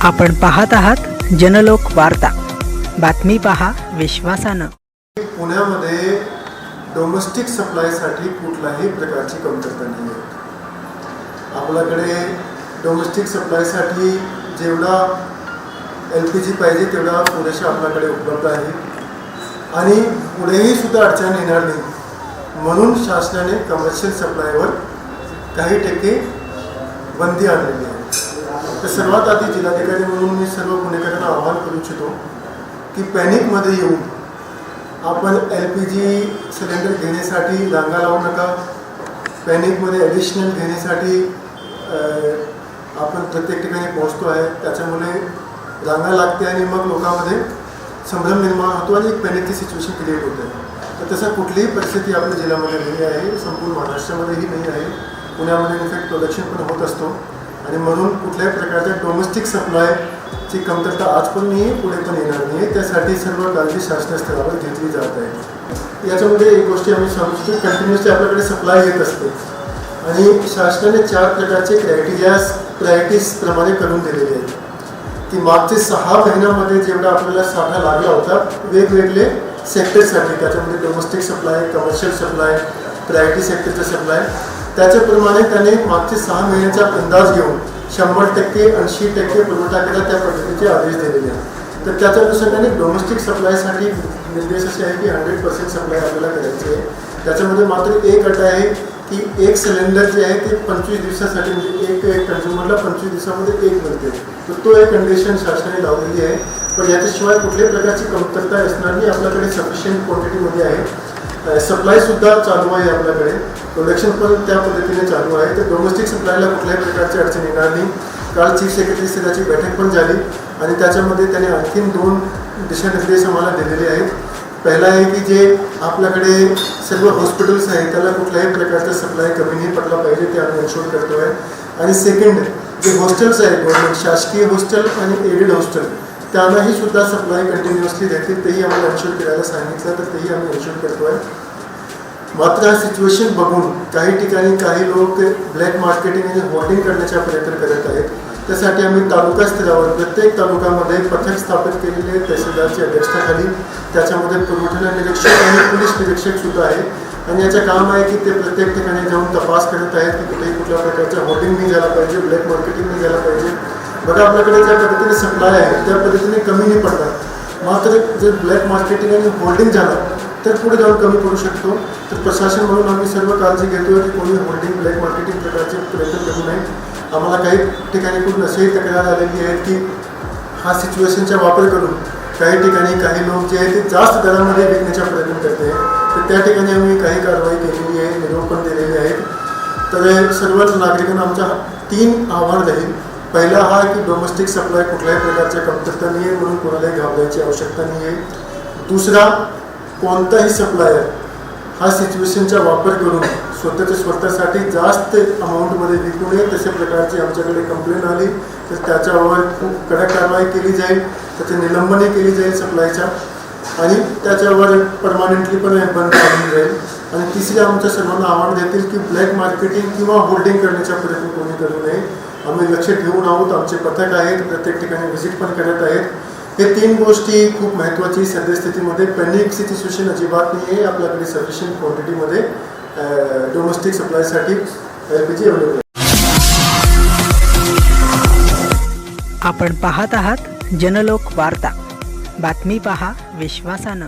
आपण पाहत आहात जनलोक वार्ता। बातमी पहा विश्वासानं। पुण्यामध्ये डोमेस्टिक सप्लायसाठी कुठल्याही प्रकारची कमतरता नाही आहे। आपल्याकडे डोमेस्टिक सप्लायसाठी जेवढा LPG पाहिजे तेवढा पुरेसा आपल्याकडे उपलब्ध आहे आणि पुढेही सुद्धा अडचण येणार नाही, म्हणून शासनाने कमर्शियल सप्लायवर काही टक्के बंदी आणलेली आहे। तर सर्वात आधी जिल्हाधिकारी म्हणून मी सर्व पुणेकरांना आवाहन करू इच्छितो की पॅनिकमध्ये येऊन आपण LPG सिलेंडर घेण्यासाठी रांगा लावू नका। पॅनिकमध्ये ॲडिशनल घेण्यासाठी आपण प्रत्येक ठिकाणी पोहोचतो आहे, त्याच्यामुळे रांगा लागते आणि मग लोकांमध्ये संभ्रम निर्माण होतो आणि एक पॅनिकची सिच्युएशन क्रिएट होते। तर तसं कुठलीही परिस्थिती आपल्या जिल्ह्यामध्ये नाही आहे, संपूर्ण महाराष्ट्रामध्येही नाही आहे। पुण्यामध्ये इनफॅक्ट प्रोडक्शन पण होत असतो आणि म्हणून कुठल्याही प्रकारच्या डोमेस्टिक सप्लायची कमतरता आज पण नाही आहे, पुढे पण येणार नाही आहे। त्यासाठी सर्व काळजी शासकीय स्तरावर घेतली जात आहे। याच्यामध्ये एक गोष्टी आम्ही सांगू की कंटिन्युअसली आपल्याकडे सप्लाय येत असते आणि शासनाने 4 प्रकारचे प्रायोरिटीज प्रमाणे करून दिलेले आहेत की मागचे 6 महिन्यामध्ये जेवढा आपल्याला साठा लागला होता वेगवेगळे सेक्टरसाठी, त्याच्यामध्ये domestic supply, commercial supply, priority सेक्टरचा सप्लाय, त्याच्याप्रमाणे त्याने मागचे 6 महिन्याचा अंदाज घेऊन 100%, 80% पुरवठा केला, त्या पद्धतीचे आदेश दिलेले आहेत। तर त्याच्या अनुषंगाने डोमेस्टिक सप्लायसाठी निर्देश असे आहे की 100% सप्लाय आपल्याला करायची आहे। त्याच्यामध्ये मात्र एक अट आहे की एक सिलेंडर जे आहे ते 25 दिवसासाठी, म्हणजे एक कन्झ्युमरला 25 दिवसामध्ये एक मिळते, तर तो एक कंडिशन शासनाने लावलेली आहे। पण याच्याशिवाय कुठल्याही प्रकारची कमतरता असणार नाही, आपल्याकडे सफिशियंट क्वांटिटीमध्ये आहे। सप्लायसुद्धा चालू आहे, आपल्याकडे प्रोडक्शन पण त्या पद्धतीने चालू आहे। तर डोमेस्टिक सप्लायला कुठल्याही प्रकारची अडचण येणार नाही। काल चीफ सेक्रेटरी स्तराची बैठक पण झाली आणि त्याच्यामध्ये त्याने आणखीन 2 दिशानिर्देश आम्हाला दिलेले आहेत। पहिला आहे की जे आपल्याकडे सर्व हॉस्पिटल्स आहेत त्याला कुठल्याही प्रकारचा सप्लाय कमी नाही पडला पाहिजे, ते आम्ही एन्शोर करतो आहे। आणि सेकंड, जे हॉस्टेल्स आहेत गव्हर्नमेंट शासकीय हॉस्टेल आणि एडेड हॉस्टेल, त्यांनाही सुद्धा सप्लाय कंटिन्युअसली देतील, तेही आम्हाला एन्शोर करायला सांगितलं, तर तेही आम्ही एन्शोर करतो आहे। मात्र हा सिच्युएशन बघून काही ठिकाणी काही लोक ब्लॅक मार्केटिंग आणि होर्डिंग करण्याचा प्रयत्न करत आहेत। त्यासाठी आम्ही तालुका स्तरावर प्रत्येक तालुक्यामध्ये पथक स्थापित केलेले आहेत तहसीलदारची अध्यक्षतेखाली। त्याच्यामध्ये पुरवठा निरीक्षक आणि पोलीस निरीक्षक सुद्धा आहे आणि याचं काम आहे की ते प्रत्येक ठिकाणी जाऊन तपास करत आहेत की कुठेही कुठल्या प्रकारचं होर्डिंग नाही झाला पाहिजे, ब्लॅक मार्केटिंग नाही झालं पाहिजे। बघा, आपल्याकडे ज्या पद्धतीने सप्लाय आहे त्या पद्धतीने कमी नाही पडतात, मात्र जर ब्लॅक मार्केटिंग आणि होल्डिंग झालं तर पुढे जाऊन कमी पडू शकतो। तर प्रशासन म्हणून आम्ही सर्व काळजी घेतो की कोणी होल्डिंग, ब्लॅक मार्केटिंग प्रकारचे प्रयत्न करू नये। आम्हाला काही ठिकाणी खूप असेही तक्रार आलेली आहेत की हा सिच्युएशनचा वापर करून काही ठिकाणी काही लोक जे आहेत ते जास्त दरामध्ये विकण्याचा प्रयत्न करते, तर त्या ठिकाणी आम्ही काही कारवाई केलेली आहे, निरोप पण दिलेले आहेत। तर सर्वच नागरिकांना आमच्या 3 आव्हान राहील। पहिला हा की डोमेस्टिक सप्लाय कुठल्याही प्रकारच्या कमतरता नाही आहे, म्हणून कोणालाही घाबरायची आवश्यकता नाही आहे। दुसरा, कोणताही सप्लायर हा सिच्युएशनचा वापर करून स्वतःसाठी जास्त अमाऊंटमध्ये विकू नये, तशा प्रकारची आमच्याकडे कंप्लेंट आली तर त्याच्यावर खूप कडक कारवाई केली जाईल, त्याचे निलंबनही केली जाईल सप्लायच्या आणि त्याच्यावर परमानंटली पण बंद आणली जाईल। आणि तिसरी आमच्या सर्वांना आव्हान देतील की ब्लॅक मार्केटिंग किंवा होल्डिंग करण्याचा प्रयत्न कोणी करू नये। आम्ही लक्ष ठेवून आहोत, आमचे पथक आहेत, प्रत्येक ठिकाणी व्हिजिट पण करत आहेत। हे 3 गोष्टी खूप महत्त्वाची सद्यस्थितीमध्ये पॅनिकची सिच्युएशन अजिबात नाही आहे, आपल्याकडे सफिशियंट क्वांटिटीमध्ये डोमेस्टिक सप्लायसाठी LPG अवेलेबल आहे। आपण पाहत आहात जनलोक वार्ता। बातमी पहा विश्वासानं।